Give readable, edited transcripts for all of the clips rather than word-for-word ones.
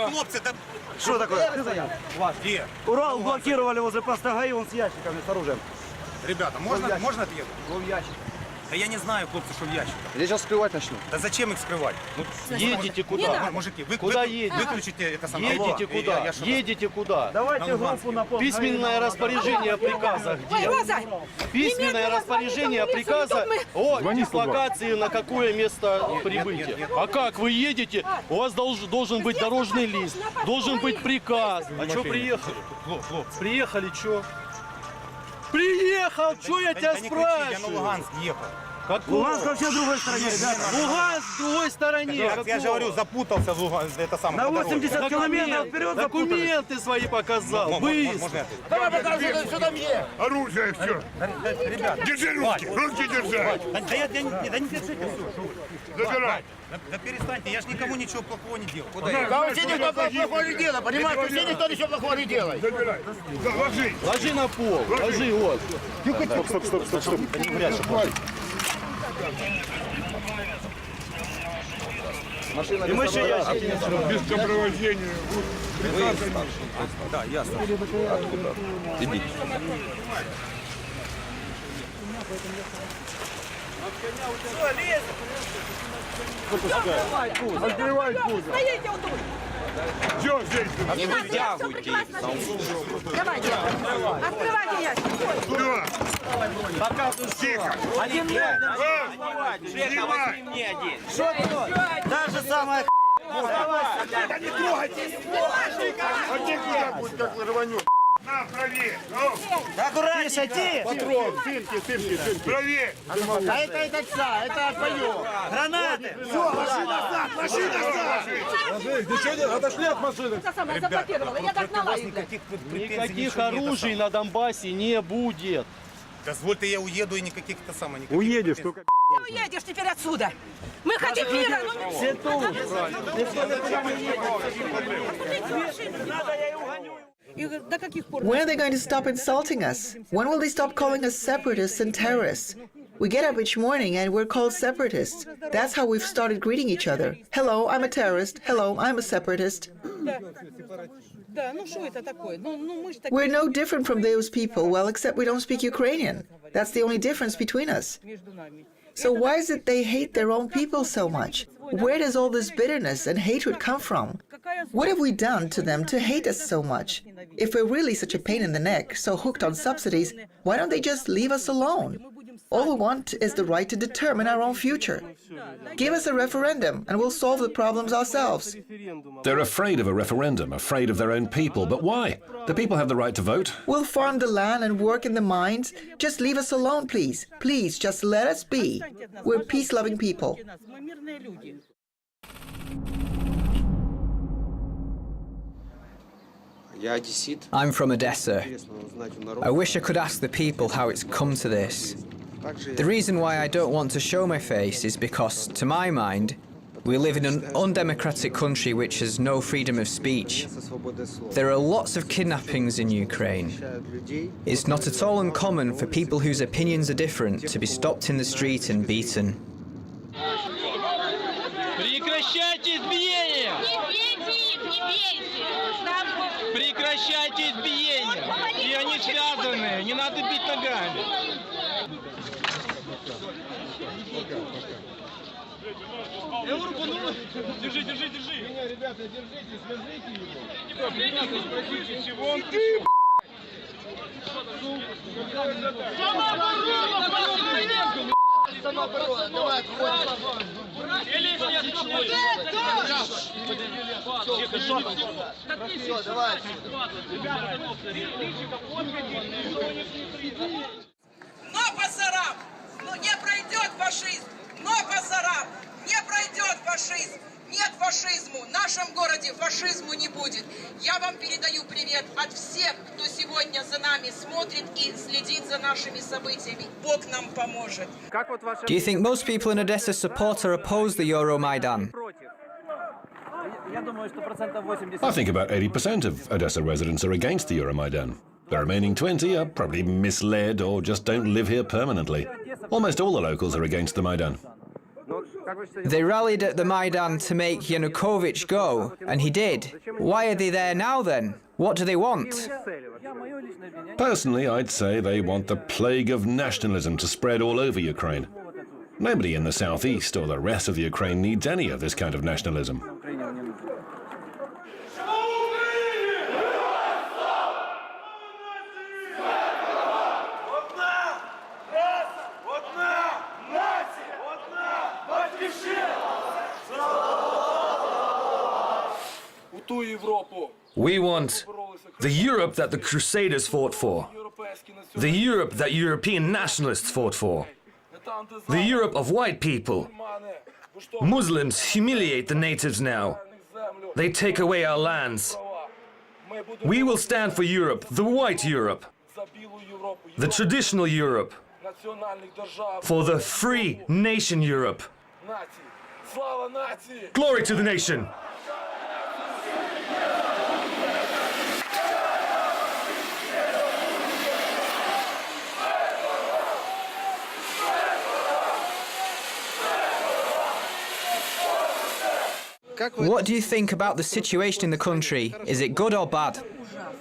Хлопцы, да... Что такое? Где? Урал блокировали возле поста ГАИ, он с ящиками, с оружием. Ребята, можно отъехать? В ящик. Да я не знаю, хлопцы, что в ящиках. Я сейчас скрывать начну. Да зачем их скрывать? Ну, Едете куда? Мужики, Куда едете? выключите это самое. Едете куда? Едете куда? Давайте группу на пост. Письменное распоряжение приказа где? Письменное распоряжение приказа о дислокации на какое место прибытия. А как вы едете? У вас должен быть дорожный лист, должен быть приказ. А что приехали? Приехали что? Приехал, что я тебя спрашиваю? Я на Луганск ехал. Луганск вообще в другой стороне, ребята. Луганск в другой стороне. Я же говорю, запутался в Луганск, это самое. На 80 километров вперед запутались. Документы свои показал. Быстро. Давай показывай, что там есть. Оружие все. Ребята, Держи руки, руки держать. да не держите все. Забирай. Да перестаньте, я же никому ничего плохого не делал. Да вообще никто плохого не делает, понимаешь? Вообще никто ничего плохого не делает. Забирай. Да, ложи. Ложи на пол, ложи, вот. Стоп. Не вряд ли. Машина И мы еще ящики не открываем. Без сопровождения. Да, ясно. Откуда? Иди. Открывай путь. Стоите вот тут! Все здесь. Не вытягивайте! Давайте! Открывайте ящик! Все. Тихо. Один мне, Снимай. даже самое Да не трогайте. А ты куда будет, как рванет? На, правее. аккуратнее, Патрон, сынки. Правее. А это вся, это отпоем! гранаты. Все, ложи назад. Отошли от машины. Это самое заблокировала, я догнала их! Никаких оружий на Донбассе не будет. Дозвольте, я уеду и никаких-то самых. Уедешь только. Ты уедешь теперь отсюда! Мы хотим мира! Все тут. When are they going to stop insulting us? When will they stop calling us separatists and terrorists? We get up each morning and we're called separatists. That's how we've started greeting each other. Hello, I'm a terrorist. Hello, I'm a separatist. We're no different from those people, well, except we don't speak Ukrainian. That's the only difference between us. So why is it they hate their own people so much? Where does all this bitterness and hatred come from? What have we done to them to hate us so much? If we're really such a pain in the neck, so hooked on subsidies, why don't they just leave us alone? All we want is the right to determine our own future. Give us a referendum and we'll solve the problems ourselves. They're afraid of a referendum, afraid of their own people. But why? The people have the right to vote. We'll farm the land and work in the mines. Just leave us alone, please. Please, just let us be. We're peace-loving people. I'm from Odessa. I wish I could ask the people how it's come to this. The reason why I don't want to show my face is because, to my mind, we live in an undemocratic country which has no freedom of speech. There are lots of kidnappings in Ukraine. It's not at all uncommon for people whose opinions are different to be stopped in the street and beaten. Прекращайте избиение! Прекращайте избиение! И они связаны, не надо бить ногами. Держи! Ребята, держите, свяжите его. Ребята, спросите, чего он... Самооборона, давай, все, давай. Но пасарам! Ну не пройдет фашизм! Но пасарам! Не пройдет фашизм! Нет фашизму! В нашем городе фашизму не будет! Я вам передаю привет от всех, кто сегодня за нами смотрит и следит за нашими событиями. Бог нам поможет! Do you think most people in Odessa support or oppose the Euromaidan? I think about 80% of Odessa residents are against the Euromaidan. The remaining 20 are probably misled or just don't live here permanently. Almost all the locals are against the Maidan. They rallied at the Maidan to make Yanukovych go, and he did. Why are they there now then? What do they want? Personally, I'd say they want the plague of nationalism to spread all over Ukraine. Nobody in the southeast or the rest of the Ukraine needs any of this kind of nationalism. We want the Europe that the Crusaders fought for, the Europe that European nationalists fought for, the Europe of white people. Muslims humiliate the natives now. They take away our lands. We will stand for Europe, the white Europe, the traditional Europe, for the free nation Europe. Glory to the nation! What do you think about the situation in the country? Is it good or bad?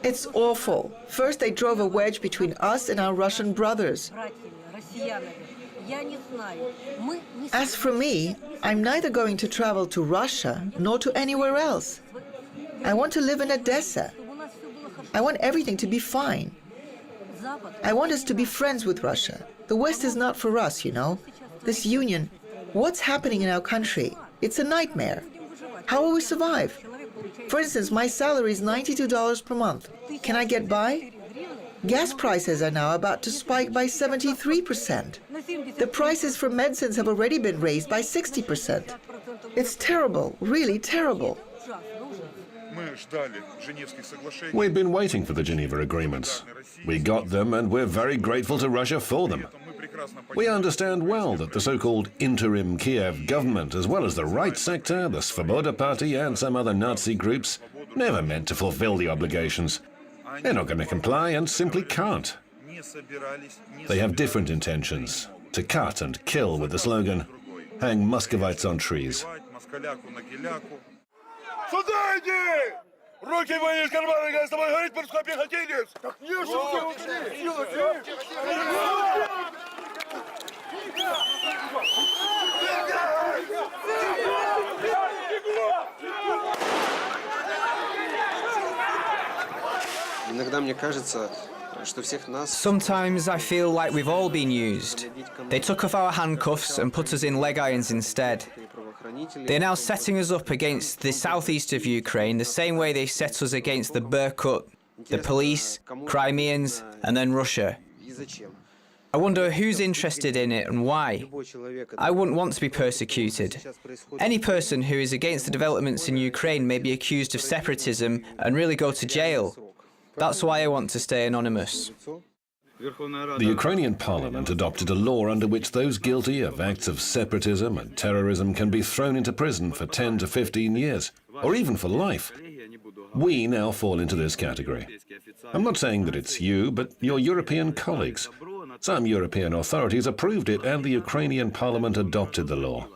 It's awful. First, they drove a wedge between us and our Russian brothers. As for me, I'm neither going to travel to Russia nor to anywhere else. I want to live in Odessa. I want everything to be fine. I want us to be friends with Russia. The West is not for us, you know. This union, what's happening in our country? It's a nightmare. How will we survive? For instance, my salary is $92 per month. Can I get by? Gas prices are now about to spike by 73%. The prices for medicines have already been raised by 60%. It's terrible, really terrible. We've been waiting for the Geneva Agreements. We got them, and we're very grateful to Russia for them. We understand well that the so-called interim Kiev government, as well as the right sector, the Svoboda Party, and some other Nazi groups, never meant to fulfill the obligations. They're not going to comply and simply can't. They have different intentions: to cut and kill with the slogan, "Hang Muscovites on trees." Сюда иди! Руки вынес карманы, когда с тобой говорить по-русски хотели! Так не Иногда мне кажется, что всех нас... Sometimes I feel like we've all been used. They took off our handcuffs and put us in leg irons instead. They're now setting us up against the southeast of Ukraine the same way they set us against the Berkut, the police, Crimeans, and then Russia. I wonder who's interested in it and why. I wouldn't want to be persecuted. Any person who is against the developments in Ukraine may be accused of separatism and really go to jail. That's why I want to stay anonymous. The Ukrainian parliament adopted a law under which those guilty of acts of separatism and terrorism can be thrown into prison for 10 to 15 years, or even for life. We now fall into this category. I'm not saying that it's you, but your European colleagues. Some European authorities approved it, and the Ukrainian parliament adopted the law.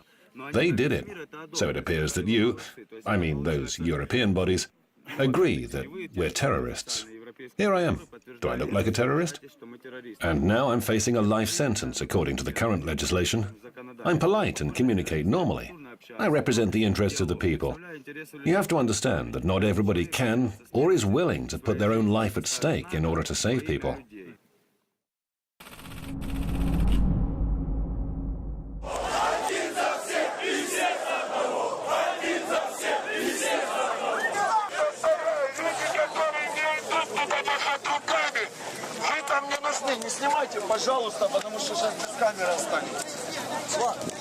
They did it. So it appears that you, I mean those European bodies, agree that we're terrorists. Here I am. Do I look like a terrorist? And now I'm facing a life sentence according to the current legislation. I'm polite and communicate normally. I represent the interests of the people. You have to understand that not everybody can or is willing to put their own life at stake in order to save people. Не снимайте, пожалуйста, потому что сейчас без камеры останется. Ладно.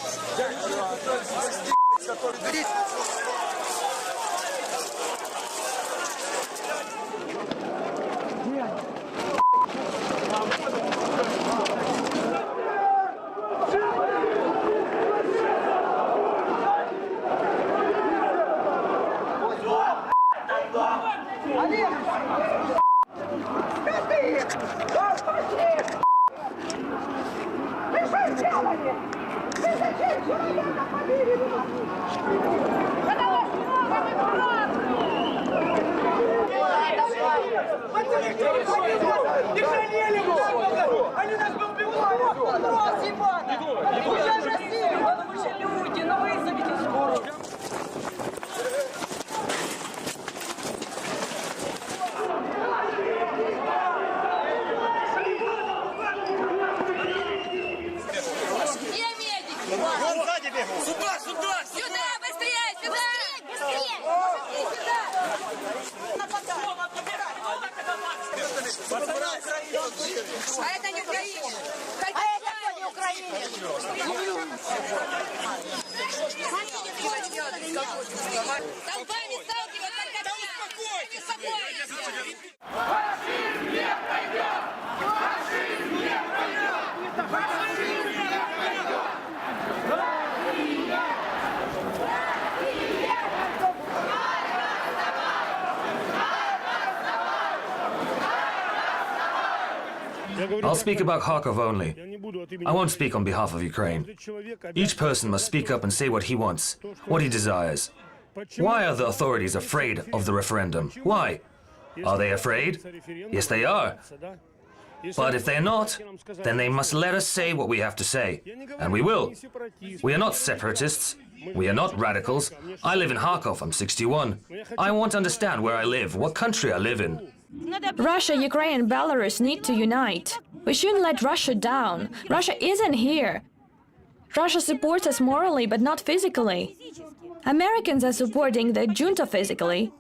А это не украинец. А это кто не украинец? Толпами сталкивают только не успокойтесь. Фашизм не пойдет! Фашизм не пойдет! Фашизм не пойдет! I'll speak about Kharkov only. I won't speak on behalf of Ukraine. Each person must speak up and say what he wants, what he desires. Why are the authorities afraid of the referendum? Why? Are they afraid? Yes, they are. But if they're not, then they must let us say what we have to say. And we will. We are not separatists. We are not radicals. I live in Kharkov. I'm 61. I want to understand where I live, what country I live in. Russia, Ukraine, and Belarus need to unite. We shouldn't let Russia down. Russia isn't here. Russia supports us morally, but not physically. Americans are supporting the junta physically.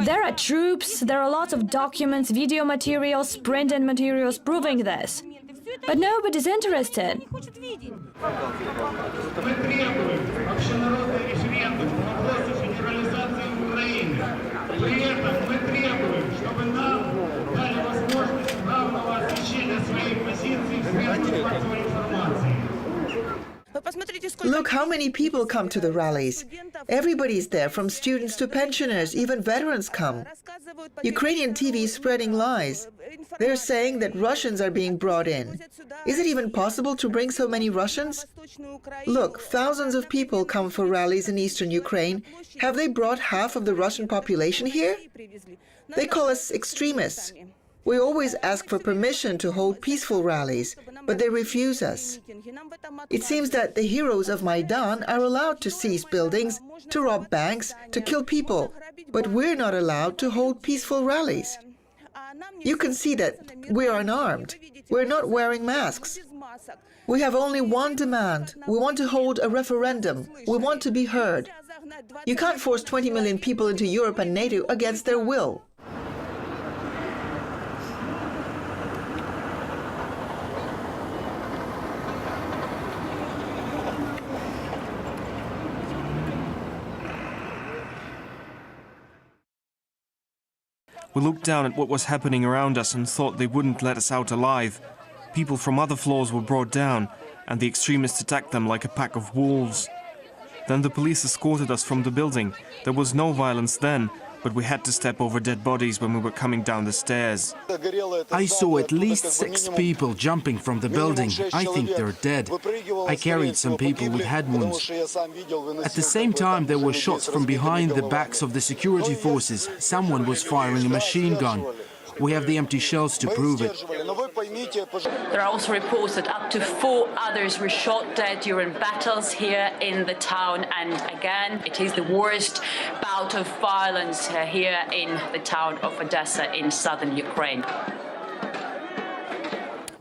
There are troops, there are lots of documents, video materials, printed materials proving this. But nobody's interested. При этом мы требуем, чтобы нам дали возможность равного освещения своих позиций в средствах массовой информации. Look how many people come to the rallies. Everybody's there, from students to pensioners, even veterans come. Ukrainian TV is spreading lies. They're saying that Russians are being brought in. Is it even possible to bring so many Russians? Look, thousands of people come for rallies in eastern Ukraine. Have they brought half of the Russian population here? They call us extremists. We always ask for permission to hold peaceful rallies, but they refuse us. It seems that the heroes of Maidan are allowed to seize buildings, to rob banks, to kill people, but we're not allowed to hold peaceful rallies. You can see that we're unarmed. We're not wearing masks. We have only one demand. We want to hold a referendum. We want to be heard. You can't force 20 million people into Europe and NATO against their will. We looked down at what was happening around us and thought they wouldn't let us out alive. People from other floors were brought down, and the extremists attacked them like a pack of wolves. Then the police escorted us from the building. There was no violence then, but we had to step over dead bodies when we were coming down the stairs. I saw at least 6 people jumping from the building. I think they're dead. I carried some people with head wounds. At the same time, there were shots from behind the backs of the security forces. Someone was firing a machine gun. We have the empty shells to prove it. There are also reports that up to 4 others were shot dead during battles here in the town. And again, it is the worst bout of violence here in the town of Odessa in southern Ukraine.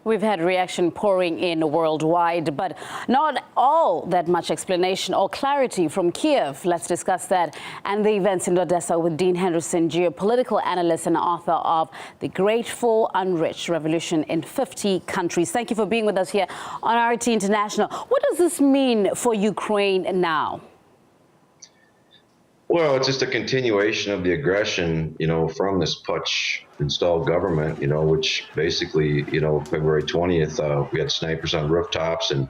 We've had reaction pouring in worldwide, but not all that much explanation or clarity from Kiev. Let's discuss that and the events in Odessa with Dean Henderson, geopolitical analyst and author of The Grateful Unrich Revolution in 50 Countries. Thank you for being with us here on RT International. What does this mean for Ukraine now? Well, it's just a continuation of the aggression, from this Putsch-installed government, which basically, February 20th, we had snipers on rooftops, and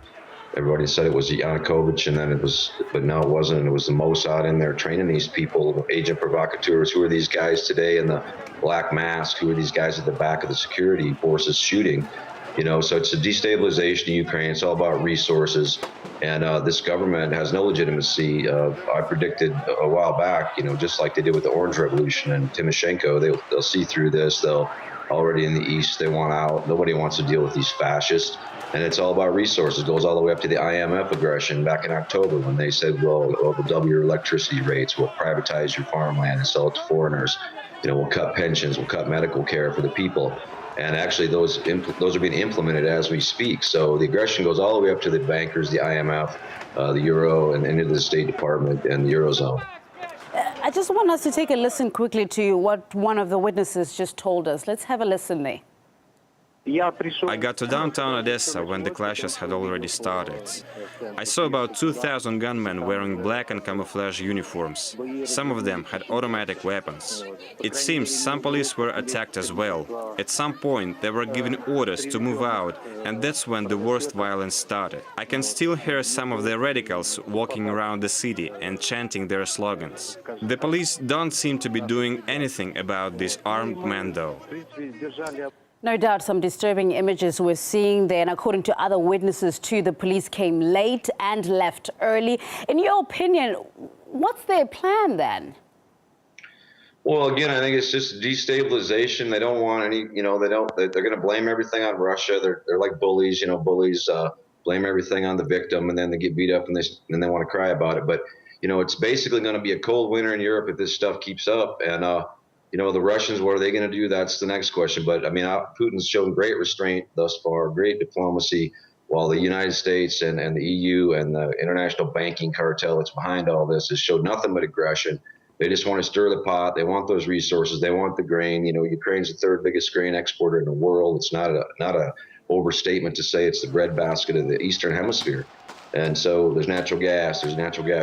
everybody said it was Yanukovych, and then but no, it wasn't. And it was the Mossad in there training these people, agent provocateurs. Who are these guys today in the black mask? Who are these guys at the back of the security forces shooting? You know, so it's a destabilization of Ukraine. It's all about resources. And this government has no legitimacy. I predicted a while back, you know, just like they did with the Orange Revolution and Timoshenko, they'll see through this. They'll already in the East, they want out. Nobody wants to deal with these fascists. And it's all about resources. It goes all the way up to the IMF aggression back in October when they said, well, we'll double your electricity rates. We'll privatize your farmland and sell it to foreigners. You know, we'll cut pensions. We'll cut medical care for the people. And actually, those are being implemented as we speak. So the aggression goes all the way up to the bankers, the IMF, the Euro, and into the State Department and the Eurozone. I just want us to take a listen quickly to what one of the witnesses just told us. Let's have a listen there. I got to downtown Odessa when the clashes had already started. I saw about 2,000 gunmen wearing black and camouflage uniforms. Some of them had automatic weapons. It seems some police were attacked as well. At some point, they were given orders to move out, and that's when the worst violence started. I can still hear some of the radicals walking around the city and chanting their slogans. The police don't seem to be doing anything about these armed men, though. No doubt some disturbing images we're seeing there, and according to other witnesses too, the police came late and left early. In your opinion, what's their plan then? Well, again, I think it's just destabilization. They don't want any, you know, they're going to blame everything on Russia. They're like bullies, you know, bullies blame everything on the victim, and then they get beat up and they want to cry about it. But, you know, it's basically going to be a cold winter in Europe if this stuff keeps up. And, you know, the Russians, what are they going to do? That's the next question. But, I mean, Putin's shown great restraint thus far, great diplomacy, while the United States and the EU and the international banking cartel that's behind all this has showed nothing but aggression. They just want to stir the pot. They want those resources. They want the grain. You know, Ukraine's the third biggest grain exporter in the world. It's not a overstatement to say it's the breadbasket of the Eastern Hemisphere. And so there's natural gas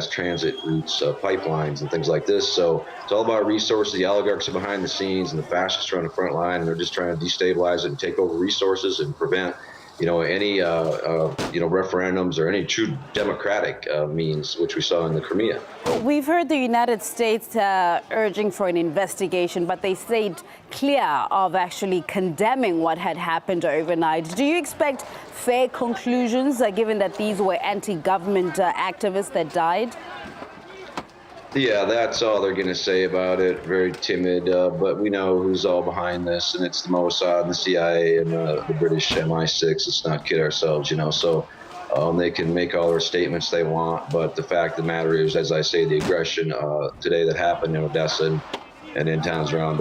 transit routes, pipelines and things like this. So it's all about resources. The oligarchs are behind the scenes and the fascists are on the front line, and they're just trying to destabilize it and take over resources and prevent, you know, any, you know, referendums or any true democratic means, which we saw in the Crimea. We've heard the United States urging for an investigation, but they stayed clear of actually condemning what had happened overnight. Do you expect fair conclusions, given that these were anti-government activists that died? Yeah, that's all they're going to say about it. Very timid, but we know who's all behind this, and it's the Mossad, the CIA, and the British MI6. Let's not kid ourselves, you know. So they can make all their statements they want, but the fact of the matter is, as I say, the aggression today that happened in Odessa and in towns around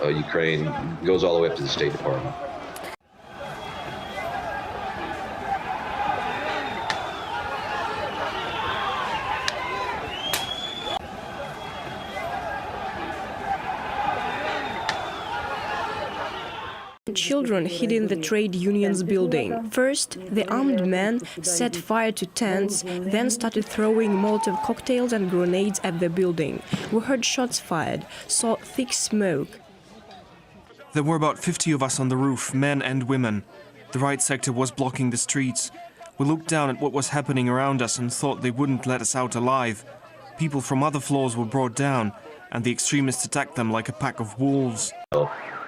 Ukraine goes all the way up to the State Department. Children hid in the trade union's building. First, the armed men set fire to tents, then started throwing Molotov cocktails and grenades at the building. We heard shots fired, saw thick smoke. There were about 50 of us on the roof, men and women. The right sector was blocking the streets. We looked down at what was happening around us and thought they wouldn't let us out alive. People from other floors were brought down, and the extremists attacked them like a pack of wolves.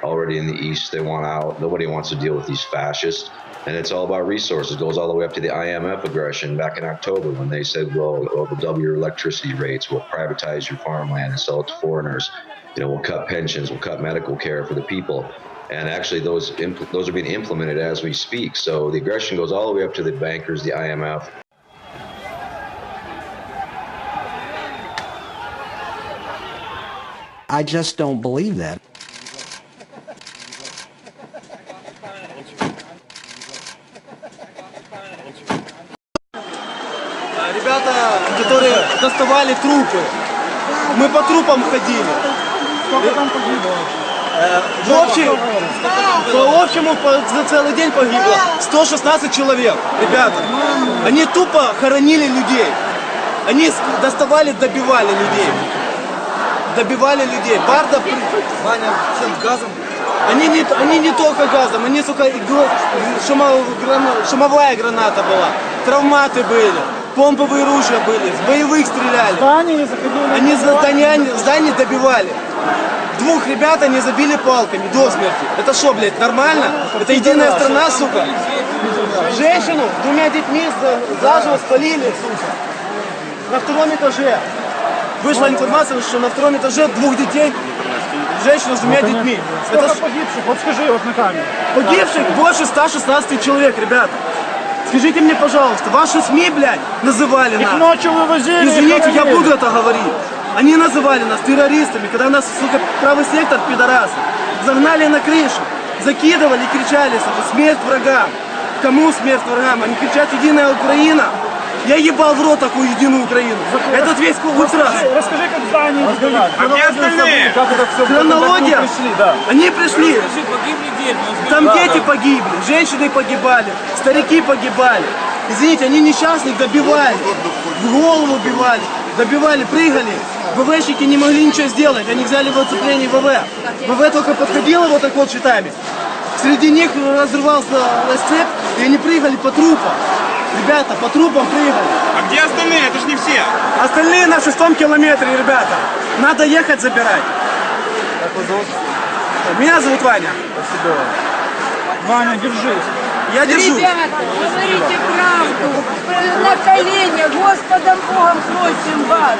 Already in the East, they want out. Nobody wants to deal with these fascists. And it's all about resources. It goes all the way up to the IMF aggression back in October when they said, well, we'll double your electricity rates. We'll privatize your farmland and sell it to foreigners. You know, we'll cut pensions. We'll cut medical care for the people. And actually, those are being implemented as we speak. So the aggression goes all the way up to the bankers, the IMF. I just don't believe that. Ребята, которые доставали трупы, мы по трупам ходили. Сколько там погибло? В общем, за целый день погибло 116 человек. Ребята, они тупо хоронили людей. Они доставали, добивали людей. Барда... Ваня, чем газом? Они не только газом, они, сука, шумовая граната была, травматы были, помповые ружья были, с боевых стреляли. Они здания добивали. Двух ребят они забили палками до смерти. Это что, блядь, нормально? Это единая страна, сука? Женщину с 2 детьми заживо спалили, сука. На 2-м этаже. Вышла информация, что на 2-м этаже 2 детей, женщина с 2 детьми. Сколько погибших? Вот скажи вот на камеру. Погибших больше 116 человек, ребята. Скажите мне, пожалуйста, ваши СМИ, блядь, называли нас. Их ночью вывозили. Извините, я буду это говорить. Они называли нас террористами, когда нас, сука, правый сектор, пидорасы, загнали на крышу, закидывали и кричали, сука, смерть врагам. Кому смерть врагам? Они кричат «Единая Украина». Я ебал в рот такую единую Украину. Этот весь ултрас. Расскажи, как здание сдают. А где остальные? Хронология. Они пришли. Там дети погибли, женщины погибали, старики погибали. Извините, они несчастных добивали, в голову убивали, добивали, прыгали. ВВшники не могли ничего сделать, они взяли в оцепление ВВ. ВВ только подходило вот так вот щитами. Среди них разрывался цепь, и они прыгали по трупам. Ребята, по трупам прыгали. А где остальные? Это же не все. Остальные на 6-м километре, ребята. Надо ехать забирать. Как вас зовут? Меня зовут Ваня. Спасибо. Ваня, держись. Я держу. Ребята, говорите правду. На колени, Господом Богом просим вас.